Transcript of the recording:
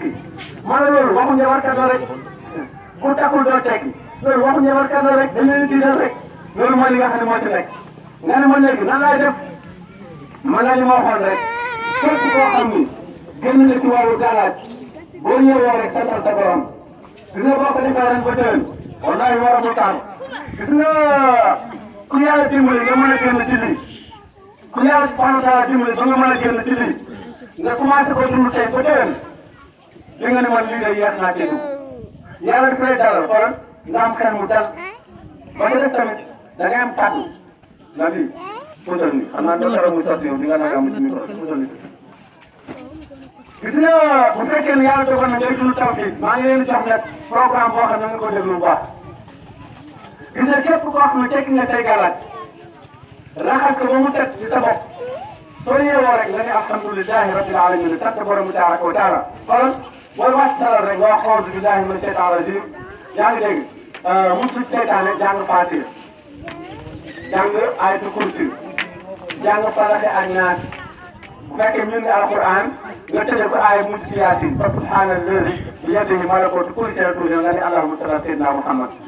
tekki ma ne loolu waxu njabarkat la rek ku takkul doo tekki loolu waxu njabarkat la rek dañ leen tiital rek loolu mooy li nga xam ne moo ci nekk nga ne ma léegi nan laay def man la li ma waxoon rek képp koo xam ni génn na ci wàllu gàllaaj boo ñëwee rek santal sa borom gis nga boo ko defee ren ba déwén wallaahi war a mu taal gis nga ku yàlla dimbali nga mën a génn ci lii ku yàlla subhanahu wa taala dimbali ba nga mën a génn ci lii nga commencé ko dund tey ba déwén di nga ne man lii day yeex naa cee dugg yàlla daf lay dalal xoolal nga am xel mu dal ba nga def tamit da ngay am kàddu nga lii puudar ni xam naa doo dara muy tos yow di nga nag am ci micro puudar ni gis nga bu fekkee ne yàlla dogal na ngay dund tawhid maa ngi leen di jox nag programme boo xam ne nga ko déglu bu baax gis nga képp koo xam ne tekki nga say gàllaaj raxas ko ba mu set ci sa bopp soo yeewoo rek nga ne alhamdulilahi rabbil alamin sant borom bi tabaraka wa taala xoolal booy wàcc salal rek nga wax auzu billahi min shaytaan rajim yaa ngi dégg mucc seytaane jàng Faatiha jàng ayatul kursi jàng Falaq ak Naas bu fekkee ñun ne alquran nga tëjee ko aaya mucc ci Yaasin fa subhaana alladi bi yadihi malakuutu kulli shay'in nga ne allahumma salli ala sayyidina Muhammad